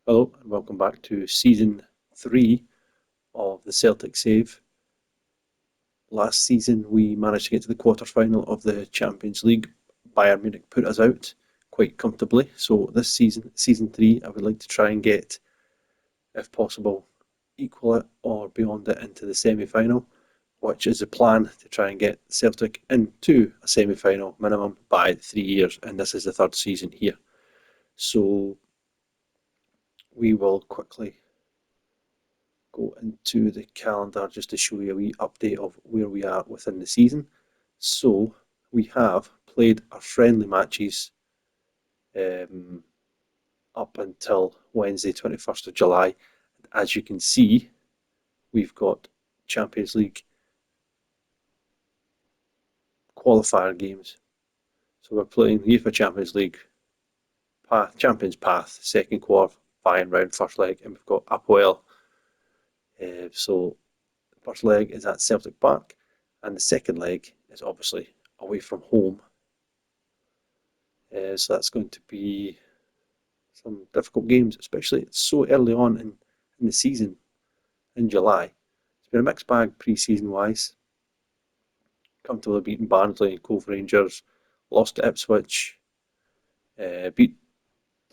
Hello and welcome back to Season 3 of the Celtic Save. Last season we managed to get to the quarter-final of the Champions League. Bayern Munich put us out quite comfortably, so this season, Season 3, I would like to try and get, if possible, equal it or beyond it into the semi-final, which is a plan to try and get Celtic into a semi-final minimum by 3 years, and this is the third season here. So we will quickly go into the calendar just to show you a wee update of where we are within the season. So we have played our friendly matches up until Wednesday 21st of July. As you can see, we've got Champions League qualifier games. So we're playing the UEFA Champions League Champions Path, second qualifying round, first leg, and we've got Apoel. So the first leg is at Celtic Park, and the second leg is obviously away from home. So that's going to be some difficult games, especially so early on in the season in July. It's been a mixed bag pre-season wise. Comfortably beaten Barnsley, Cove Rangers, lost to Ipswich, beat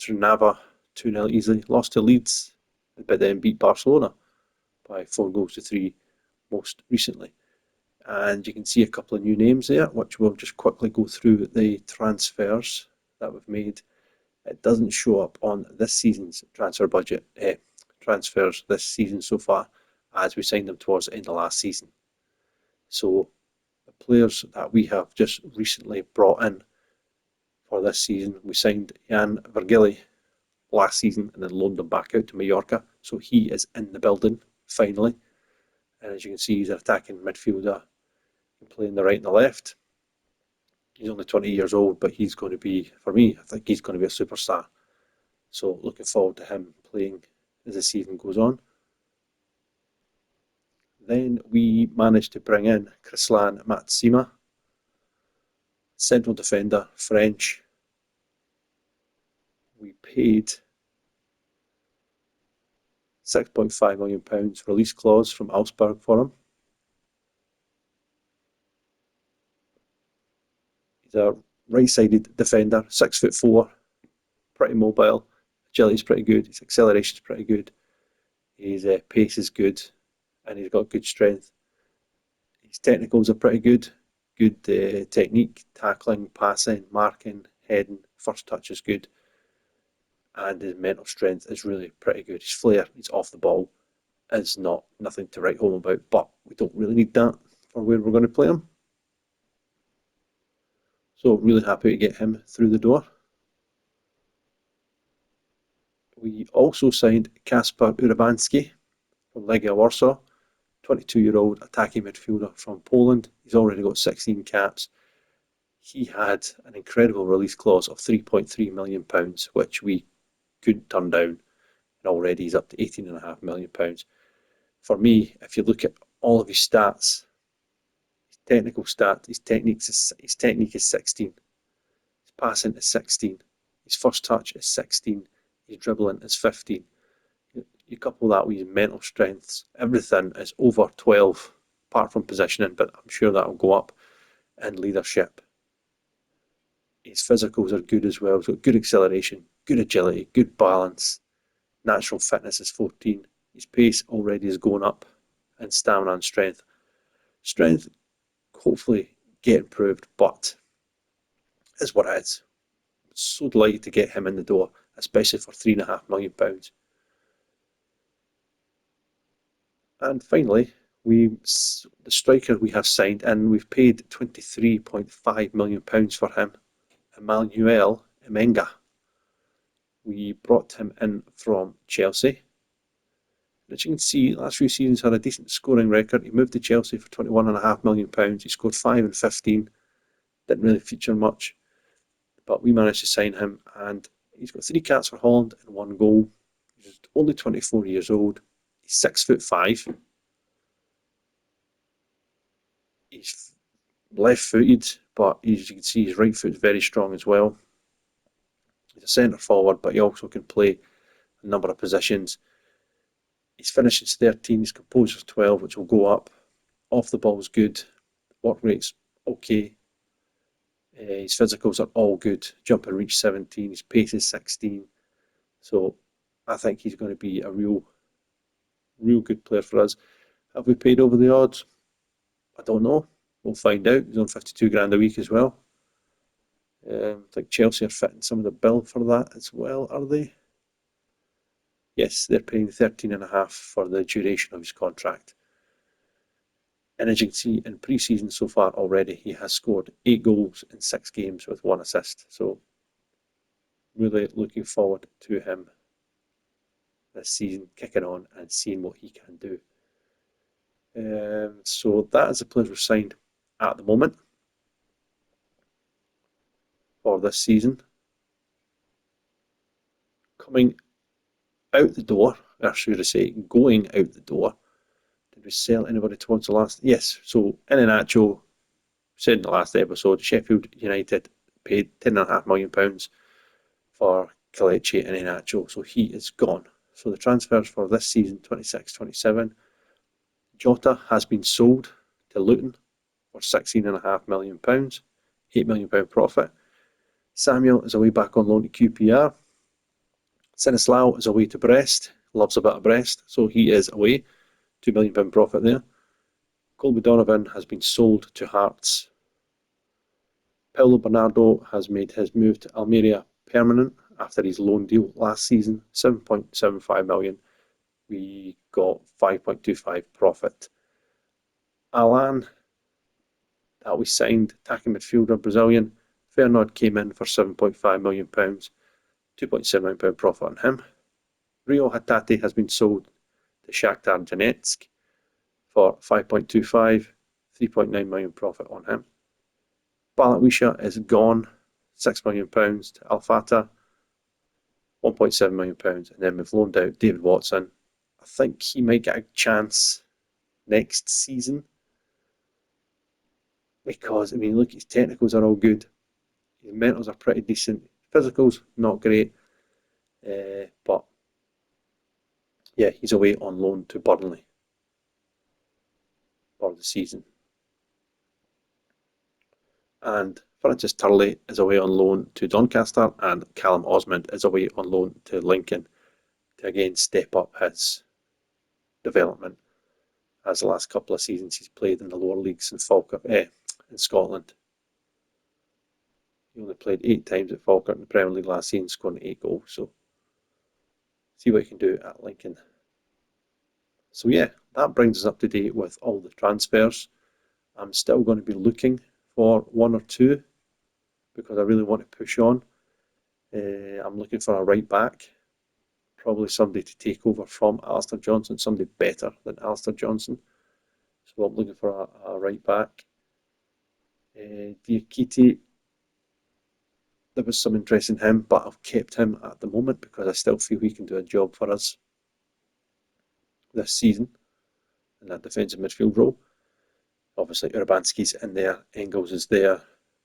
Trnava 2-0 easily, lost to Leeds, but then beat Barcelona by 4-3 most recently. And you can see a couple of new names there, which we'll just quickly go through the transfers that we've made. It doesn't show up on this season's transfer budget, transfers this season so far, as we signed them towards the end of last season. So the players that we have just recently brought in for this season, we signed Jan Vergili last season and then loaned him back out to Mallorca. So he is in the building, finally. And as you can see, he's an attacking midfielder, playing the right and the left. He's only 20 years old, but he's going to be, for me, I think he's going to be a superstar. So looking forward to him playing as the season goes on. Then we managed to bring in Krislan Matsima, central defender, French. We paid £6.5 million release clause from Augsburg for him. He's a right-sided defender, 6'4", pretty mobile. Agility's pretty good. His acceleration's pretty good. His pace is good, and he's got good strength. His technicals are pretty good. Good technique, tackling, passing, marking, heading. First touch is good, and his mental strength is really pretty good. His flair, he's off the ball, is nothing to write home about. But we don't really need that for where we're going to play him. So really happy to get him through the door. We also signed Kasper Urabanski from Legia Warsaw, 22-year-old attacking midfielder from Poland. He's already got 16 caps. He had an incredible release clause of £3.3 million, which we couldn't turn down, and already he's up to £18.5 million. For me, if you look at all of his stats, his technical stats, his technique is 16, his passing is 16, his first touch is 16, his dribbling is 15. You couple that with his mental strengths, everything is over 12, apart from positioning, but I'm sure that will go up, and leadership. His physicals are good as well. He's got good acceleration, good agility, good balance. Natural fitness is 14. His pace already is going up, and stamina and strength. Strength, hopefully, get improved, but is what it is. I'm so delighted to get him in the door, especially for £3.5 million. And finally, the striker we have signed, and we've paid £23.5 million for him, Emmanuel Emenga. We brought him in from Chelsea. As you can see, last few seasons had a decent scoring record. He moved to Chelsea for £21.5 million. He scored 5 and 15. Didn't really feature much, but we managed to sign him, and he's got 3 caps for Holland and 1 goal. He's only 24 years old. He's 6'5". He's left-footed, but as you can see, his right foot is very strong as well. He's a centre forward, but he also can play a number of positions. His finish is 13, his composure's 12, which will go up. Off the ball's good, work rate's okay. His physicals are all good. Jump and reach 17, his pace is 16. So I think he's going to be a real good player for us. Have we paid over the odds? I don't know. We'll find out. He's on 52 grand a week as well. I think Chelsea are fitting some of the bill for that as well, are they? Yes, they're paying 13.5 for the duration of his contract. And as you can see, in pre-season so far already, he has scored 8 goals in 6 games with 1 assist. So really looking forward to him this season, kicking on and seeing what he can do. So that is the players we've signed at the moment for this season. Coming out the door, or should I say, going out the door. Did we sell anybody towards the last? Yes, so Iheanacho, said in the last episode, Sheffield United paid £10.5 million for Kelechi Iheanacho, so he is gone. So the transfers for this season, 26-27, Jota has been sold to Luton for £16.5 million, £8 million profit. Samuel is away back on loan to QPR. Sinislao is away to Brest, loves a bit of Brest, so he is away, £2 million profit there. Colby Donovan has been sold to Hearts. Paulo Bernardo has made his move to Almeria permanent after his loan deal last season, 7.75 million. We got 5.25 profit. Alan, that we signed, attacking midfielder, Brazilian. Fernand came in for £7.5 million, £2.7 million profit on him. Rio Hatate has been sold to Shakhtar Donetsk for 5.25, £3.9 million profit on him. Balatwisha is gone, £6 million to Al Fatah, £1.7 million, and then we've loaned out David Watson. I think he might get a chance next season because, I mean, look, his technicals are all good, his mentals are pretty decent, physicals not great, but yeah, he's away on loan to Burnley for the season. And Francis Turley is away on loan to Doncaster, and Callum Osmond is away on loan to Lincoln to again step up his development, as the last couple of seasons he's played in the lower leagues in Falkirk, in Scotland. He only played 8 times at Falkirk in the Premier League last season, scoring 8 goals. So see what he can do at Lincoln. So yeah, that brings us up to date with all the transfers. I'm still going to be looking for 1 or 2 because I really want to push on. I'm looking for a right back, probably somebody to take over from Alistair Johnson, somebody better than Alistair Johnson. So I'm looking for a right back. Diakite, there was some interest in him, but I've kept him at the moment because I still feel he can do a job for us this season in that defensive midfield role. Obviously, Urbanski's in there, Engels is there,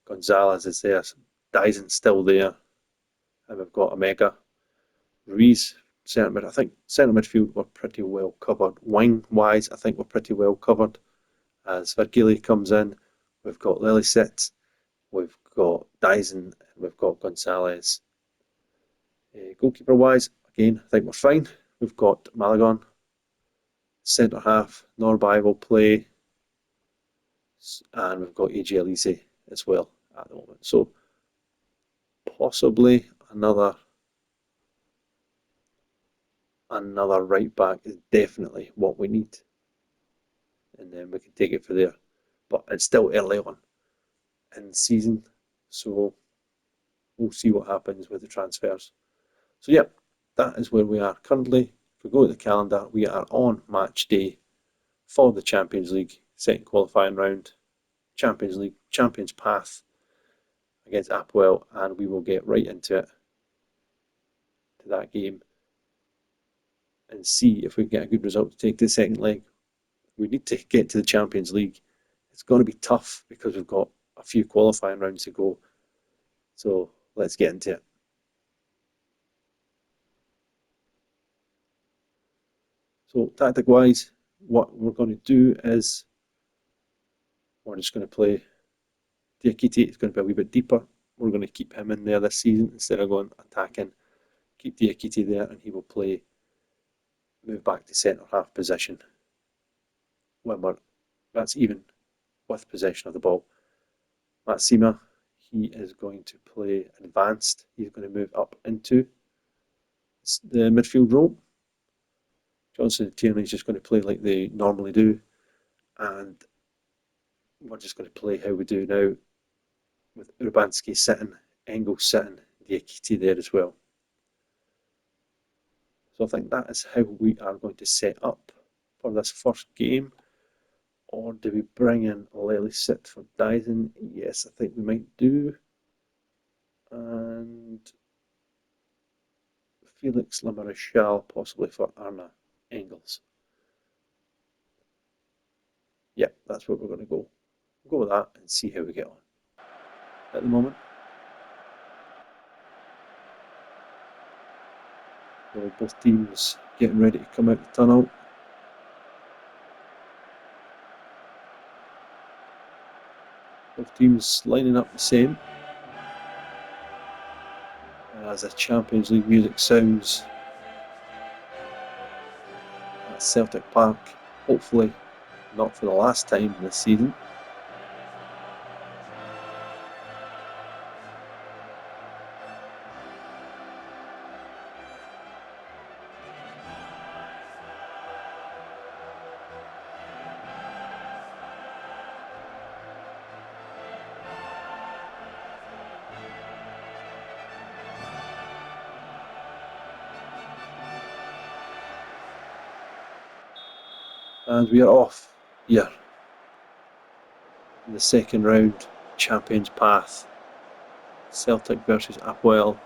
Gonzalez is there, Dyson's still there, and we've got Omega. Ruiz, centre mid. I think centre midfield we're pretty well covered. Wing-wise, I think we're pretty well covered. As Virgili comes in, we've got Leliset, we've got Dyson, and we've got Gonzalez. Goalkeeper-wise, again, I think we're fine. We've got Malagon. Centre half, Norby will play, and we've got AJ Elise as well at the moment. So possibly another right back is definitely what we need, and then we can take it from there. But it's still early on in the season, so we'll see what happens with the transfers. So yep, that is where we are currently. If we go to the calendar, we are on match day for the Champions League, second qualifying round, Champions League, Champions Path against Apwell, and we will get right into it, to that game, and see if we can get a good result to take to the second leg. We need to get to the Champions League. It's going to be tough because we've got a few qualifying rounds to go. So let's get into it. So tactic wise, what we're going to do is we're just going to play Diakite. It's going to be a wee bit deeper. We're going to keep him in there this season instead of going attacking. Keep Diakite there, and he will move back to centre half position when that's even with possession of the ball. Matsima, he is going to play advanced. He's going to move up into the midfield role. Johnson and Tierney is just going to play like they normally do, and we're just going to play how we do now, with Urbanski sitting, Engel sitting, Diakite there as well. So I think that is how we are going to set up for this first game. Or do we bring in Lely Sit for Dyson? Yes, I think we might do. And Felix Lamarechal possibly for Arna Engels. Yeah, that's what we're going to go. We'll go with that and see how we get on. At the moment, so both teams getting ready to come out the tunnel. Both teams lining up the same as the Champions League music sounds at Celtic Park. Hopefully not for the last time this season. And we are off here in the second round, Champions Path. Celtic versus Apoel.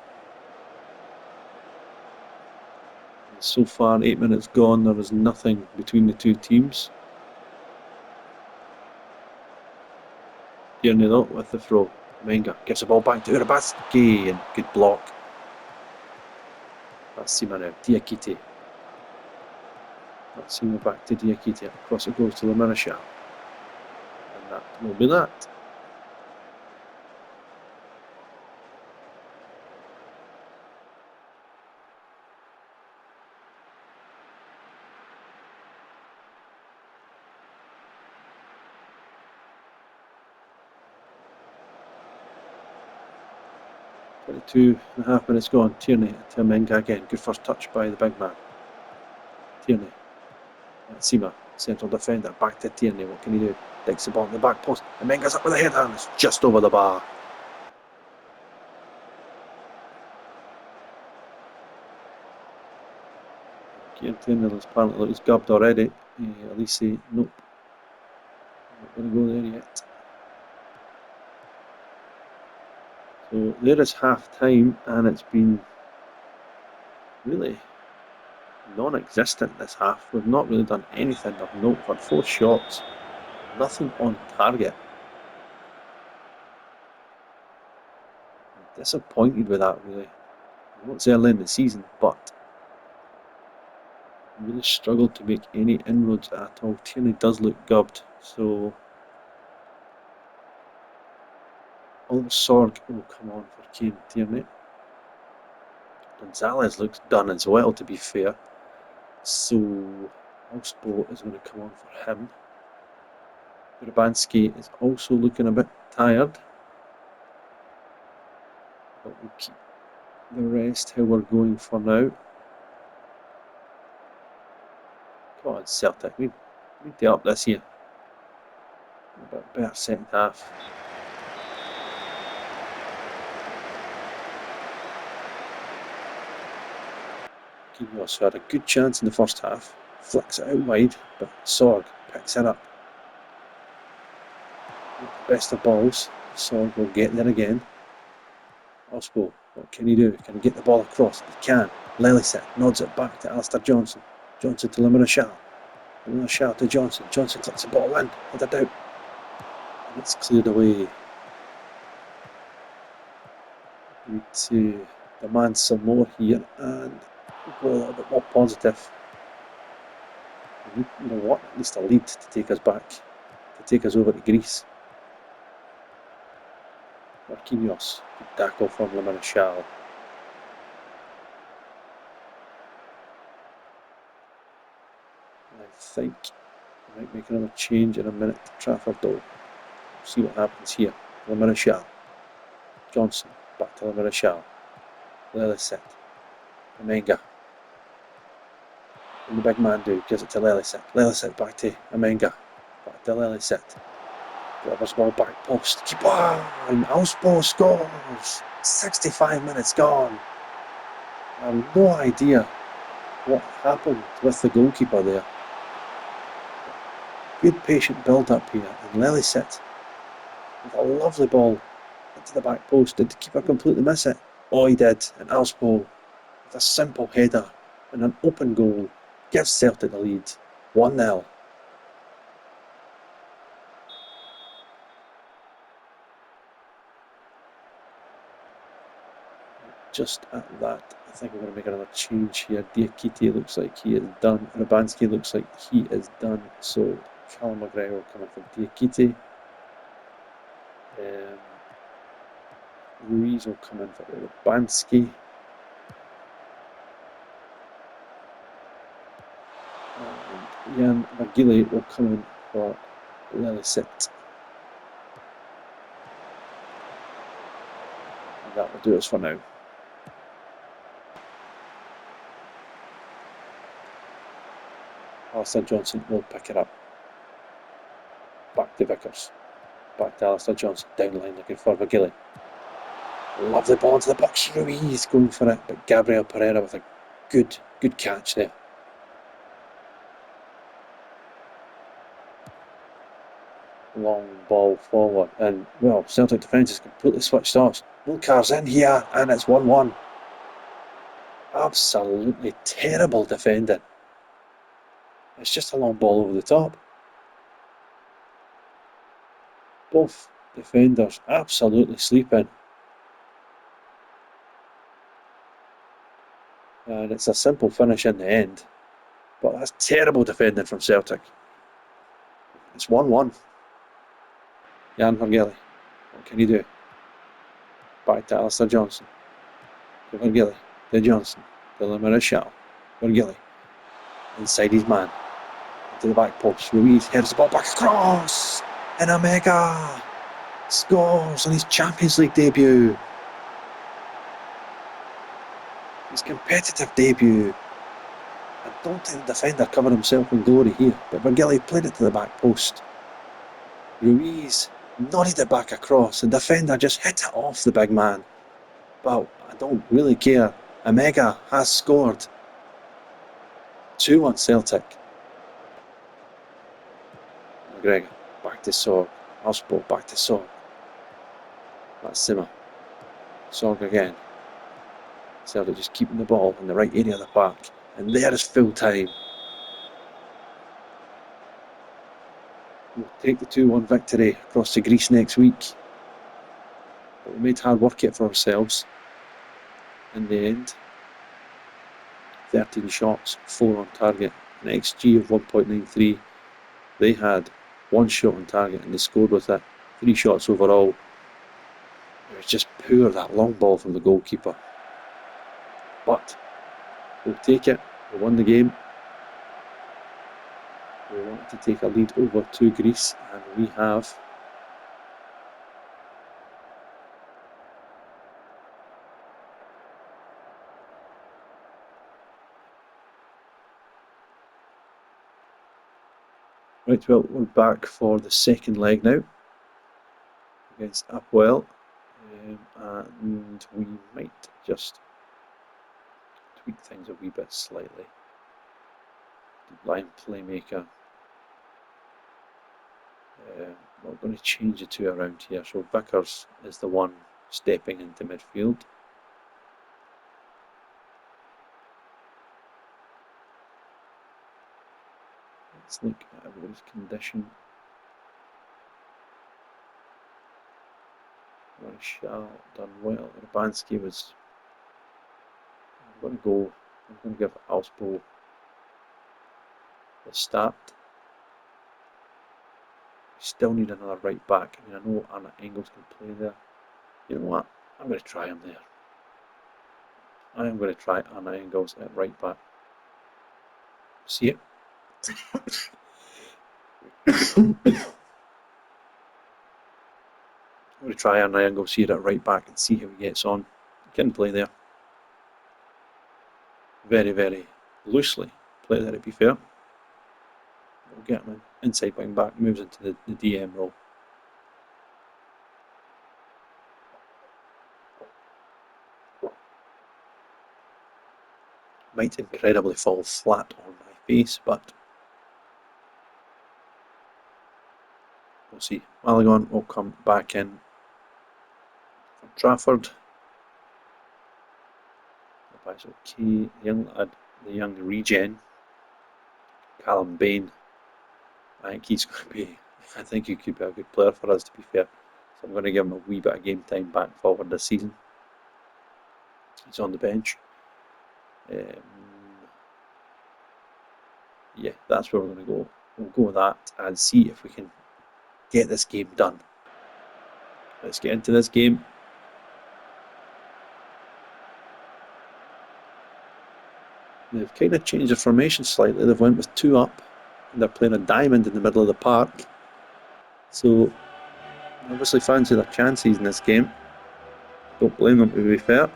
So far, 8 minutes gone, there is nothing between the two teams. Tierney though with the throw. Menga gives the ball back to Urbanski, and good block. That's Sima now. Diakite. That's Sima back to Diakite. Across it goes to Lamarechal. And that will be that. Two and a half minutes gone. Tierney to Menga again. Good first touch by the big man. Tierney. Sima, central defender, back to Tierney. What can he do? Takes the ball in the back post. And Menga's up with a header, and it's just over the bar. Kieran Tierney apparently looks gubbed already. Elise, nope. Not going to go there yet. So there is half time, and it's been really non-existent this half. We've not really done anything of note. We've had 4 shots, nothing on target. I'm disappointed with that, really. I know it's early in the season, but I really struggled to make any inroads at all. Tierney does look gubbed, so Oliver Sorg will come on for Kieran Tierney. Gonzalez looks done as well, to be fair. So Osbo is going to come on for him. Urbanski is also looking a bit tired. But we'll keep the rest how we're going for now. Come on, Celtic. We need to up this here. A bit better second half. He also had a good chance in the first half. Flicks it out wide, but Sorg picks it up. Best of balls. Sorg will get there again. Osbo, what can he do? Can he get the ball across? He can. Lelisek nods it back to Alistair Johnson. Johnson to Lamarechal. Lamarechal to Johnson. Johnson clicks the ball in. Headed out. And it's cleared away. We need to demand some more here and go a little bit more positive. We need, you know what, at least a lead to take us back, to take us over to Greece. Marquinhos, good tackle from Le Marechal. I think I might make another change in a minute to Trafford though. See what happens here. Le Marechal. Johnson, back to Le Marechal. Lelicet. Amenga. And the big man do, gives it to Lelicet. Lelicet back to Amenga. Back to Lelicet. Delivers ball back post. Keep on! Auspo scores! 65 minutes gone. I have no idea what happened with the goalkeeper there. Good patient build up here, and Lelicet with a lovely ball into the back post. Did the keeper completely miss it? Oh, he did. And Auspo with a simple header and an open goal gives Celtic the lead, 1-0. Just at that, I think we're going to make another change here. Diakite looks like he is done. Rabanski looks like he is done. So Callum McGregor will come in for Diakite. Ruiz will come in for Rabanski. And Jan Magile will come in for Lelicet. And that will do us for now. Alistair Johnson will pick it up. Back to Vickers. Back to Alistair Johnson. Down the line looking for Magile. Lovely ball into the box. Ruiz going for it, but Gabriel Pereira with a good catch there. Long ball forward, and well, Celtic defence is completely switched off. Mulcar's in here, and it's 1-1. Absolutely terrible defending. It's just a long ball over the top. Both defenders absolutely sleeping. And it's a simple finish in the end. But that's terrible defending from Celtic. It's 1-1. Jan Vergele, what can he do? Back to Alistair Johnson. To Vergele, to Johnson, to Le Marechal. Vergele, inside his man. To the back post. Ruiz heads the ball back across. And Omega scores on his Champions League debut. His competitive debut. I don't think the defender covered himself in glory here, but Vergele played it to the back post. Ruiz nodded it back across, and the defender just hit it off the big man. Well, I don't really care. Omega has scored. 2-1 Celtic. McGregor, back to Sorg. Auspo, back to Sorg. That's Simmer. Sorg again. Celtic just keeping the ball in the right area of the park. And there is full time. We'll take the 2-1 victory across to Greece next week. But we made hard work it for ourselves. In the end, 13 shots, 4 on target, an XG of 1.93. They had 1 shot on target and they scored with it. 3 shots overall. It was just poor, that long ball from the goalkeeper. But we'll take it. We won the game. We wanted to take a lead over to Greece, and we have. Right, well, we're back for the second leg now against Upwell, and we might just tweak things a wee bit slightly. Line playmaker. We're going to change the two around here. So Vickers is the one stepping into midfield. Let's look at everybody's condition. Marechal done well. Urbanski was. I'm going to give Auspo the start. We still need another right back. I mean, I know Anna Engels can play there. You know what? I'm going to try him there. I am going to try Anna Engels at right back. See it? I'm going to try Anna Engels here at right back and see how he gets on. He can play there. Very, very loosely play there, to be fair. We'll get him inside wing back, moves into the DM role. Might incredibly fall flat on my face, but we'll see. Malagon will come back in from Trafford. That's okay. The young regen, Callum Bain. I think he could be a good player for us, to be fair. So I'm going to give him a wee bit of game time back forward this season. He's on the bench. Yeah, that's where we're going to go. We'll go with that and see if we can get this game done. Let's get into this game. They've kind of changed the formation slightly. They've went with 2 up, and they're playing a diamond in the middle of the park. So, obviously fancy their chances in this game. Don't blame them, to be fair.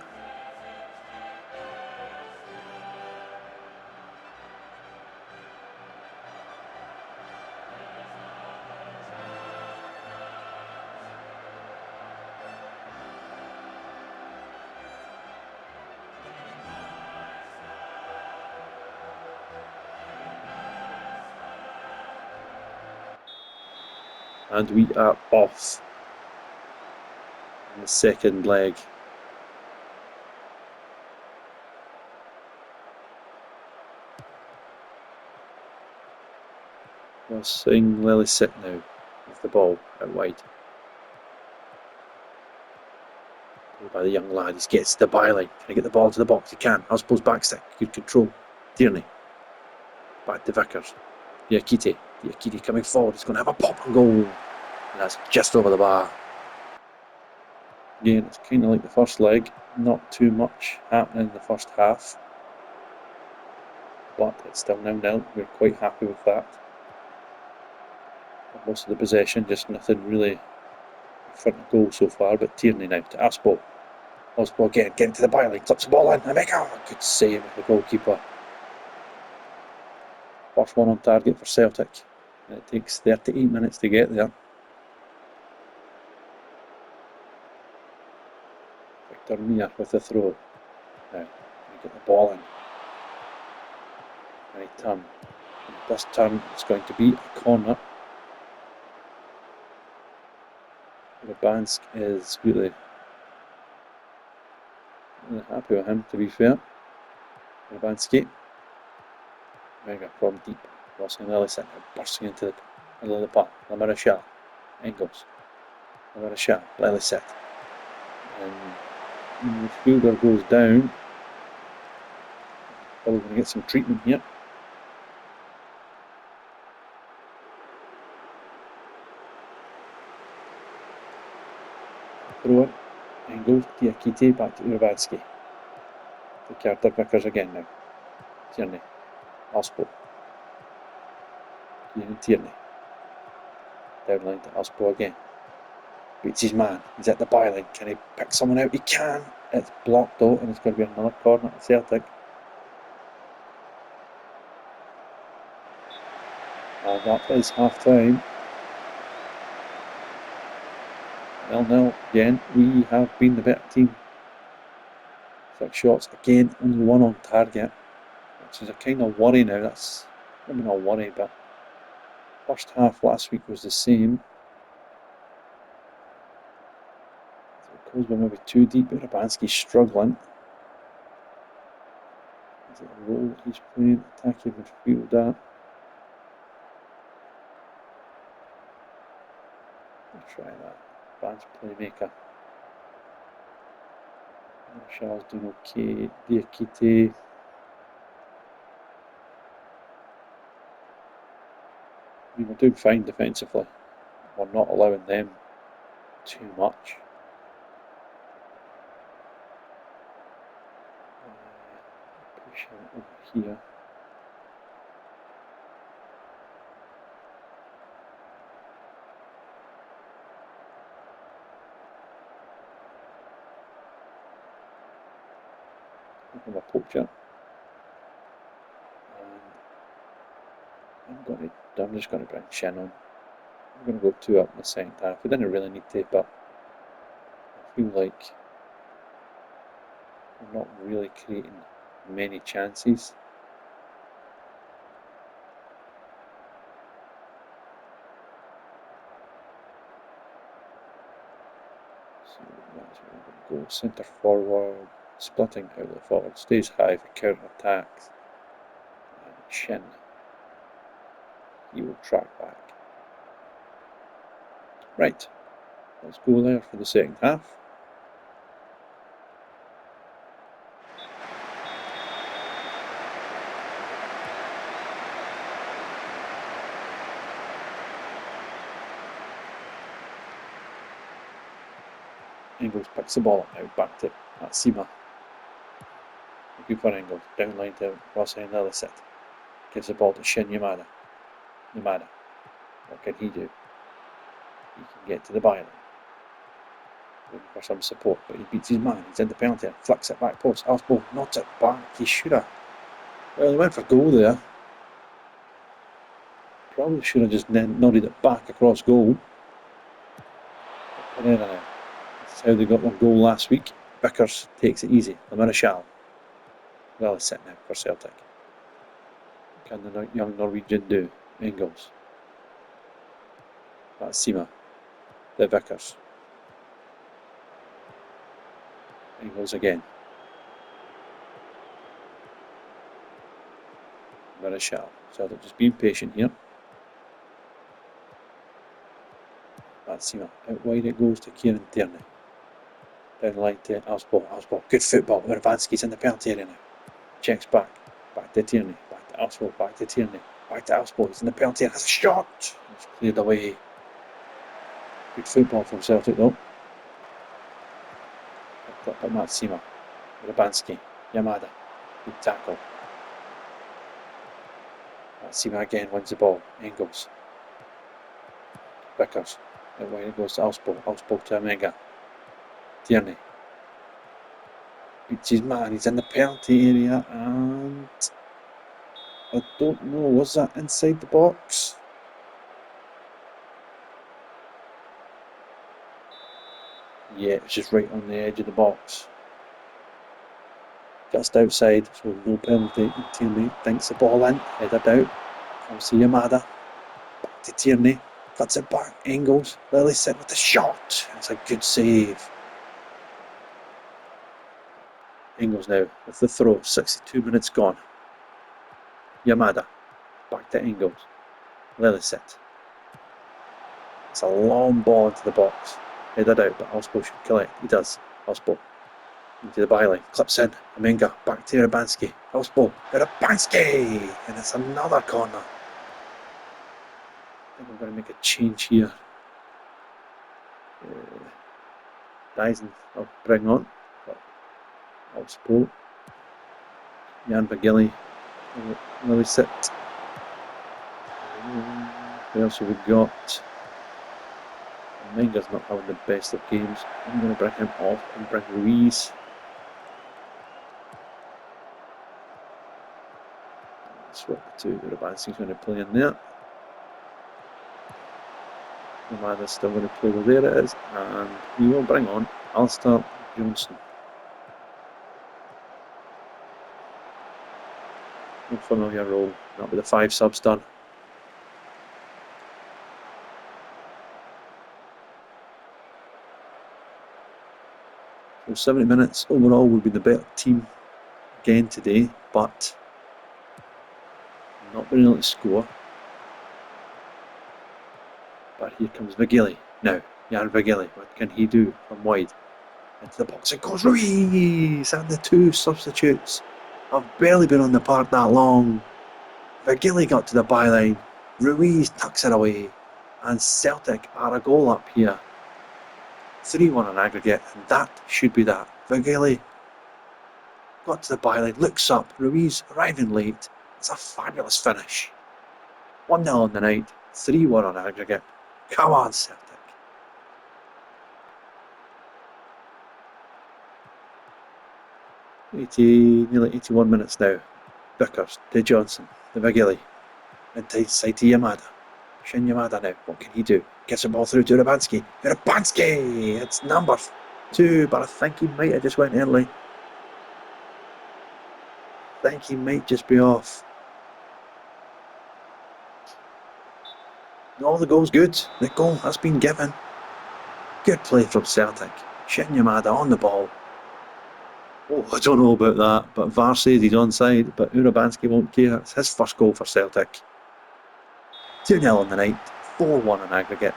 And we are off in the second leg. We're seeing Lily sit now with the ball out wide. Played by the young lad. He gets to the byline. Can he get the ball to the box? He can. I suppose backstick. Good control. Tierney. Back to Vickers. Diakite coming forward. He's going to have a pop and goal. And that's just over the bar. Again, it's kind of like the first leg. Not too much happening in the first half. But it's still 0-0. We're quite happy with that. Most of the possession, just nothing really in front of goal so far. But Tierney now to Aspo. Aspo again, getting to the byline, clips the ball in. Good save with the goalkeeper. First one on target for Celtic. And it takes 38 minutes to get there. Victor Mia with the throw. Now, we get the ball in. And he turn. And this turn is going to be a corner. Lubansk is really happy with him, to be fair. Lubanski. Mega from deep. Crossing the early centre, bursting into the middle of the park. Lamara Shah. Engels. Lamara Shah. Lily set. And the fielder goes down. Probably going to get some treatment here. Throw it. Engels. Diakite back to Urbanski. To Carter Vickers again now. Tierney. Aspo. Tierney. Downline to Aspo again. Beats his man. He's at the byline. Can he pick someone out? He can. It's blocked though, and it's going to be another corner at Celtic. And that is half time. 0-0 again. We have been the better team. 6 shots again, only 1 on target, which is a kind of worry now. That's maybe not a worry, but first half last week was the same. So it goes by maybe too deep. Urbanski's struggling. Is it a role he's playing? Attacking midfielder. Let's try that. Advanced playmaker. Shaw's doing okay. Diakite. I mean, we're doing fine defensively. We're not allowing them too much. Push it over here. Have a poacher. And I'm just going to bring Shin on. I'm going to go 2 up in the second half. We didn't really need to, but I feel like we're not really creating many chances. So that's where we're going to go. Centre forward, splitting outlet forward, stays high for counter attacks. And Shin, he will track back. Right, let's go there for the second half. Engels picks the ball up now, back to Sima. Looking for Engels, down line to Rossi and Lillicet. Gives the ball to Shin Yamada. Yamada, what can he do? He can get to the byline. Looking for some support, but he beats his man. He's in the penalty area, flicks it back post. Alspo knocks it back. He should have. Well, he went for goal there. Probably should have just nodded it back across goal. But Pereira now. That's how they got their goal last week. Vickers takes it easy. The Marechal. Well, it's sitting now for Celtic. Can the young Norwegian do? Engels. That's Sima. The Vickers. Engels again. Marechal. Celtic just being patient here. That's Sima. Out wide it goes to Kieran Tierney. Down the line to Alspo. Alspo. Good football. Urbanski's in the penalty area now. Checks back. Back to Tierney. Back to Alspo. Back to Tierney. Back to Alspo. He's in the penalty area. Has a shot. It's cleared away. Good football from Celtic though. Picked up by Matsima. Urbanski. Yamada. Good tackle. Matsima again wins the ball. Engels. Vickers. Out wide it goes to Alspo. Alspo to Omega. Tierney. Beats his man. He's in the penalty area and I don't know, was that inside the box? Yeah, it's just right on the edge of the box. Just outside, so no penalty. Tierney thinks the ball in, headed out. Comes to Yamada. Back to Tierney. Cuts it back. Engels. Lillicet with the shot. It's a good save. Engels now with the throw. 62 minutes gone. Yamada. Back to Engels. Lillicet. It's a long ball into the box. Headed out, but Alspo should collect. He does. Alspo. Into the byline. Clips in. Amenga. Back to Urbanski. Alspo. Urbanski! And it's another corner. I think I'm going to make a change here. Dyson I'll bring on. Alspo. Jan Bagilli. Lillicet. Who else have we got? Menga's not having the best of games. I'm going to bring him off and bring Ruiz. Swap the two. Urbanski's going to play in there. Nomada's still going to play where there it is. And we will bring on Alistair Johnson. No familiar role. That'll be the 5 subs done. So 70 minutes overall will be the better team again today, but not been able to score. But here comes Vigili now. Jan Vigili, what can he do from wide? Into the box it goes. Ruiz and the 2 substitutes have barely been on the park that long. Vigili got to the byline. Ruiz tucks it away, and Celtic are a goal up here. 3-1 on aggregate, and that should be that. Vigili got to the byline, looks up, Ruiz arriving late. It's a fabulous finish. 1-0 on the night, 3-1 on aggregate. Come on, Celtic. Nearly 81 minutes now. Vickers to Johnson, to Vigili, inside to Yamada. Shin Yamada now, what can he do? Gets the ball through to Urabanski. Urabanski! It's number 2, but I think he might have just went early. I think he might just be off. No, the goal's good. The goal has been given. Good play from Celtic. Shin Yamada on the ball. Oh, I don't know about that, but VAR says he's onside, but Urabanski won't care. It's his first goal for Celtic. 2-0 on the night, 4-1 on aggregate.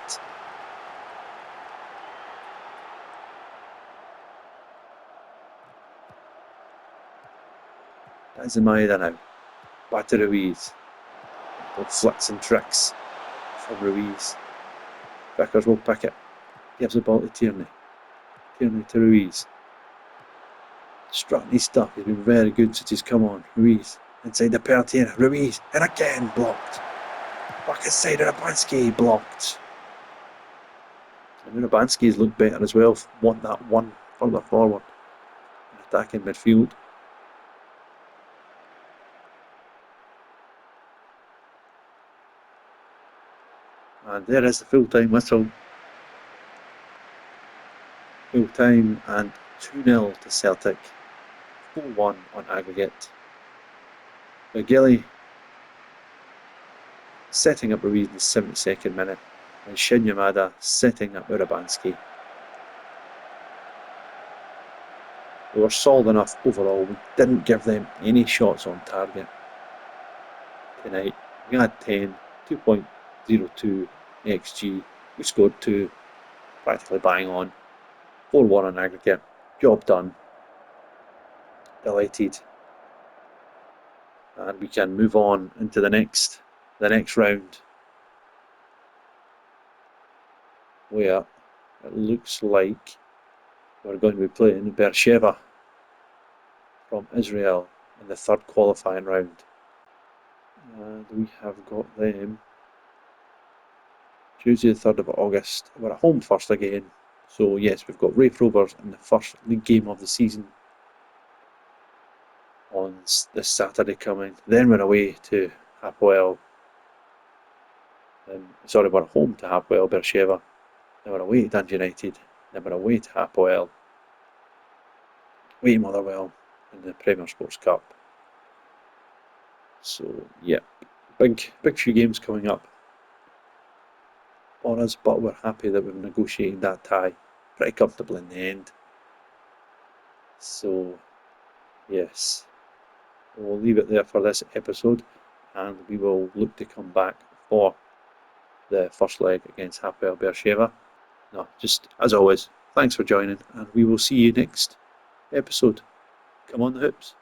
That's Maeda now. Back to Ruiz. Little flicks and tricks from Ruiz. Vickers will pick it. Gives the ball to Tierney. Tierney to Ruiz. Strutting his stuff. He's been very good since he's come on. Ruiz inside the Pertiera. Ruiz, and again blocked. Back inside Urabanski, blocked. And Urabanski's looked better as well. Want that one further forward in attacking midfield. And there is the full-time whistle. Full-time and 2-0 to Celtic. 4-1 on aggregate. Vigili setting up Ruiz in the 72nd minute, and Shin Yamada setting up Urabanski. We were solid enough overall. We didn't give them any shots on target tonight. We had 10, 2.02 XG. We scored 2, practically bang on. 4-1 on aggregate. Job done. Delighted. And we can move on into the next round, where it looks like we're going to be playing Beersheva from Israel in the third qualifying round. And we have got them Tuesday the 3rd of August. We're at home first again. So yes, we've got Raith Rovers in the first league game of the season on this Saturday coming. Then we're away to Hapoel. We're at home to Hapoel Beersheva. Then we're away to Dundee United. Then we're away to Hapoel. Away to Motherwell in the Premier Sports Cup. So yeah, big few games coming up for us, but we're happy that we've negotiated that tie pretty comfortably in the end. So yes, we'll leave it there for this episode, and we will look to come back for the first leg against Hapoel Beersheva. No, just as always, thanks for joining, and we will see you next episode. Come on the hoops.